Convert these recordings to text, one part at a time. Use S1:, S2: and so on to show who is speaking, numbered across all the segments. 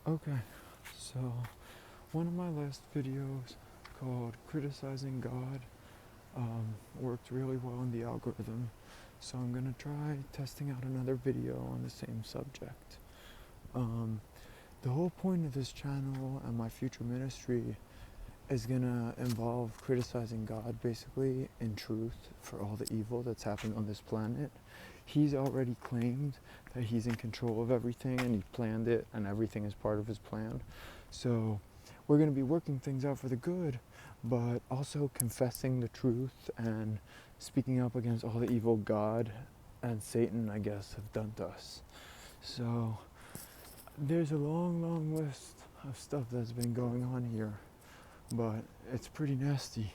S1: Okay, so one of my last videos called Criticizing God worked really well in the algorithm, so I'm gonna try testing out another video on the same subject. Um, the whole point of this channel and my future ministry is gonna involve criticizing God basically in truth for all the evil that's happened on this planet. He's already claimed that he's in control of everything and he planned it and everything is part of his plan. So we're gonna be working things out for the good, but also confessing the truth and speaking up against all the evil God and Satan, I guess, have done to us. So there's a long list of stuff that's been going on here, but it's pretty nasty.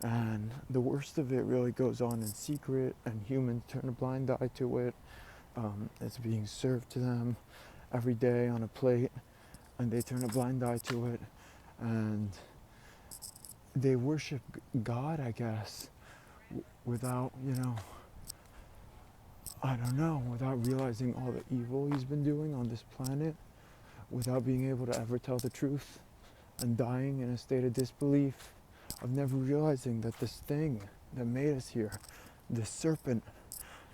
S1: And the worst of it really goes on in secret, and humans turn a blind eye to it. It's being served to them every day on a plate, and they turn a blind eye to it, and they worship God, I guess, without, I don't know, without realizing all the evil he's been doing on this planet, without being able to ever tell the truth, and dying in a state of disbelief, of never realizing that this thing that made us here, this serpent,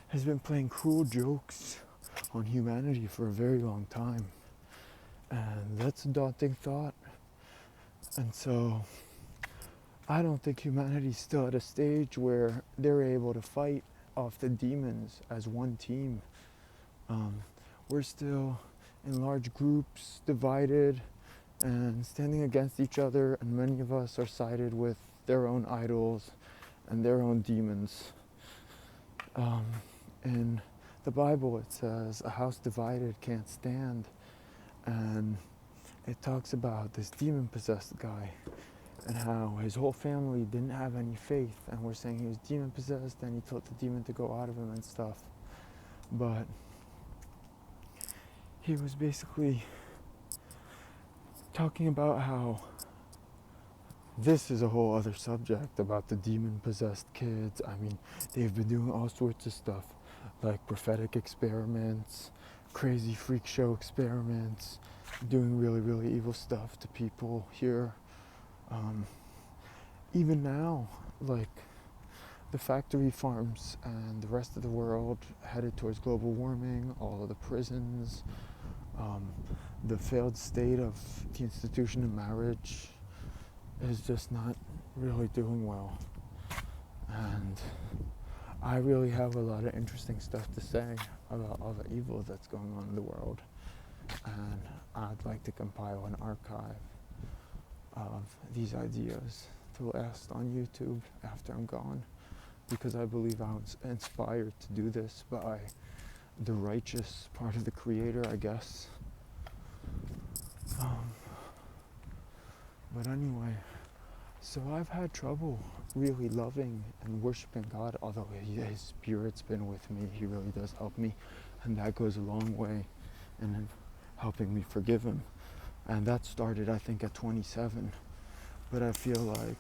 S1: has been playing cruel jokes on humanity for a very long time. And that's a daunting thought. And so I don't think humanity's still at a stage where they're able to fight off the demons as one team. Um, we're still in large groups, divided and standing against each other, and many of us are sided with their own idols and their own demons. In the Bible, it says, a house divided can't stand. And it talks about this demon-possessed guy and how his whole family didn't have any faith. And we're saying he was demon-possessed and he told the demon to go out of him and stuff. But he was basically talking about how this is a whole other subject about the demon-possessed kids. I mean, they've been doing all sorts of stuff, like prophetic experiments, crazy freak show experiments, doing really evil stuff to people here. Even now, like the factory farms and the rest of the world headed towards global warming, all of the prisons, um, the failed state of the institution of marriage is just not really doing well. And I really have a lot of interesting stuff to say about all the evil that's going on in the world. And I'd like to compile an archive of these ideas to last on YouTube after I'm gone, because I believe I was inspired to do this by the righteous part of the Creator, I guess. But anyway, so I've had trouble really loving and worshiping God, although His Spirit's been with me. He really does help me, and that goes a long way in helping me forgive Him. And that started, I think, at 27. But I feel like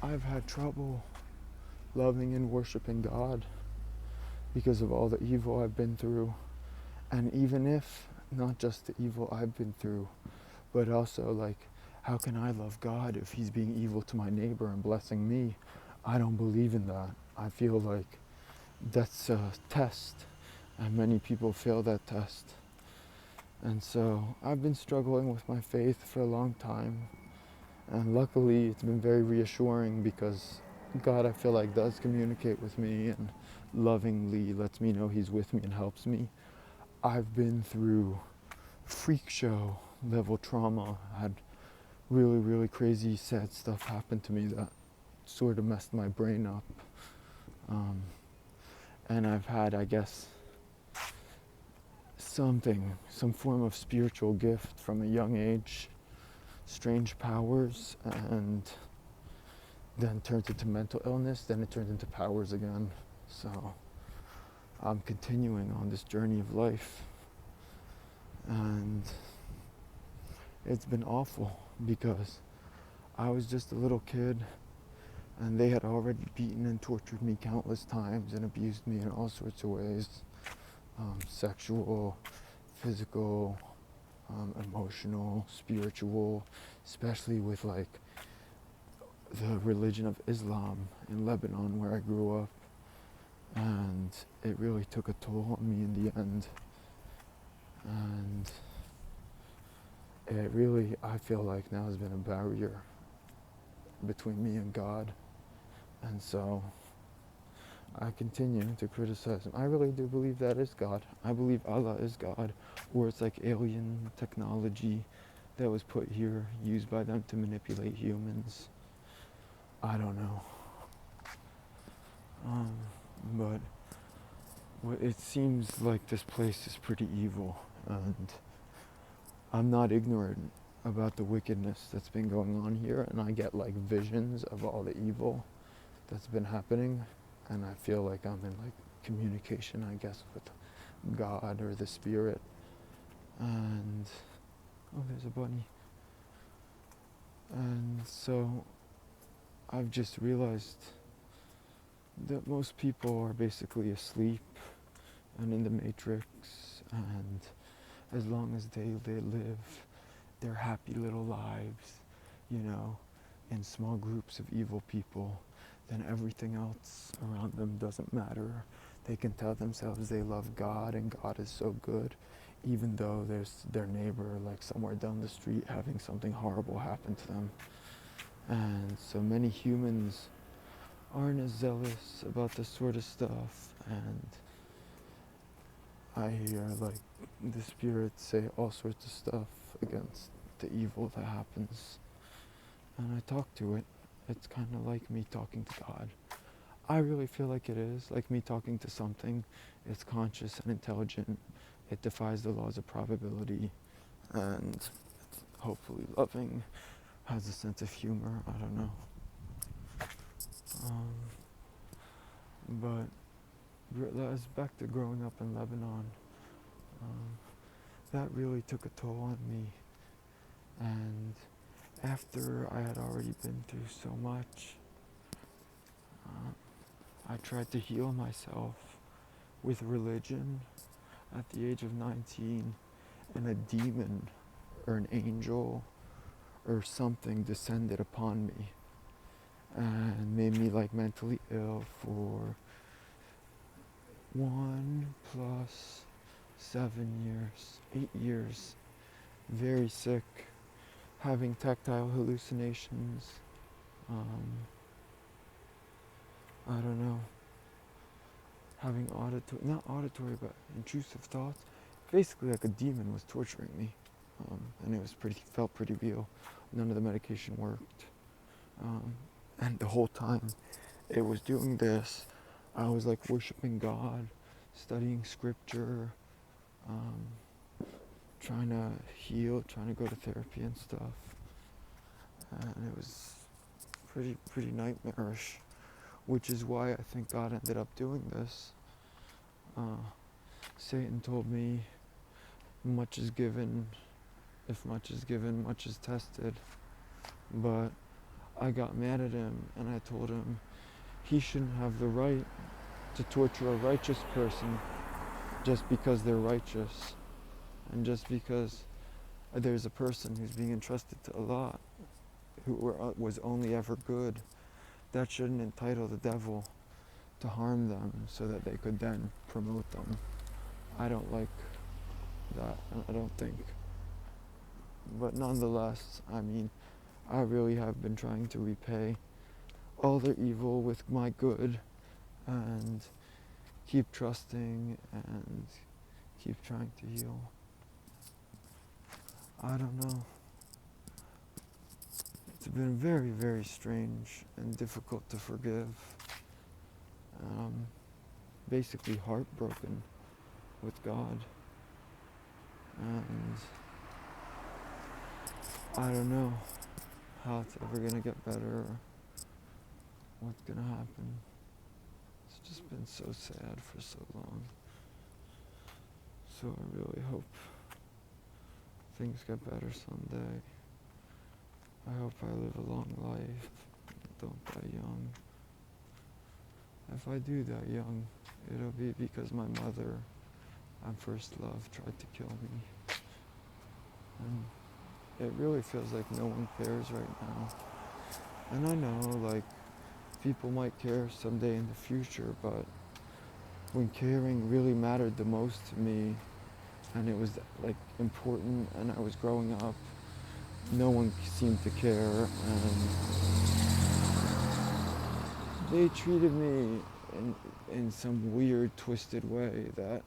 S1: I've had trouble loving and worshiping God because of all the evil I've been through. And even if not just the evil I've been through, but also like, how can I love God if He's being evil to my neighbor and blessing me? I don't believe in that. I feel like that's a test, and many people fail that test. And so I've been struggling with my faith for a long time, and luckily it's been very reassuring because God, I feel like, does communicate with me and lovingly lets me know He's with me and helps me. I've been through freak show level trauma. I had really crazy sad stuff happen to me that sort of messed my brain up. And I've had, I guess, some form of spiritual gift from a young age, strange powers, and then turned into mental illness, then it turned into powers again. So I'm continuing on this journey of life, and it's been awful because I was just a little kid and they had already beaten and tortured me countless times and abused me in all sorts of ways, sexual, physical, emotional, spiritual, especially with like the religion of Islam in Lebanon where I grew up. And it really took a toll on me in the end. And it really, I feel like now has been a barrier between me and God. And so I continue to criticize him. I really do believe that is God. I believe Allah is God, or it's like alien technology that was put here, used by them to manipulate humans. I don't know. But it seems like this place is pretty evil, and I'm not ignorant about the wickedness that's been going on here, and I get like visions of all the evil that's been happening, and I feel like I'm in like communication, I guess, with God or the spirit. And oh, there's a bunny. And so I've just realized that most people are basically asleep and in the matrix, and as long as they live their happy little lives, in small groups of evil people, then everything else around them doesn't matter. They can tell themselves they love God and God is so good, even though there's their neighbor like somewhere down the street having something horrible happen to them. And so many humans aren't as zealous about this sort of stuff, and I hear like the spirits say all sorts of stuff against the evil that happens, and I talk to it. It's kind of like me talking to God. I really feel like it is like me talking to something. It's conscious and intelligent. It defies the laws of probability, and it's hopefully loving, has a sense of humor. I don't know. But that's back to growing up in Lebanon. That really took a toll on me. And after I had already been through so much, I tried to heal myself with religion at the age of 19, and a demon or an angel or something descended upon me and made me like mentally ill for 1 plus 7 years, 8 years, very sick, having tactile hallucinations, I don't know, having not auditory, but intrusive thoughts. Basically like a demon was torturing me, and it was felt pretty real. None of the medication worked, and the whole time it was doing this, I was like worshiping God, studying scripture, trying to heal, trying to go to therapy and stuff, and it was pretty nightmarish, which is why I think God ended up doing this. Satan told me, much is given, if much is given, much is tested, but I got mad at him and I told him he shouldn't have the right to torture a righteous person just because they're righteous, and just because there's a person who's being entrusted to Allah who was only ever good. That shouldn't entitle the devil to harm them so that they could then promote them. I don't like that, I don't think. But nonetheless, I really have been trying to repay all their evil with my good, and keep trusting and keep trying to heal. I don't know. It's been very, very strange and difficult to forgive. Basically heartbroken with God. And I don't know how it's ever gonna get better or what's gonna happen. It's just been so sad for so long. So I really hope things get better someday. I hope I live a long life, don't die young. If I do die young, it'll be because my mother, my first love, tried to kill me. it really feels like no one cares right now. And I know, like, people might care someday in the future, but when caring really mattered the most to me, and it was like important, and I was growing up, no one seemed to care, and they treated me in some weird, twisted way that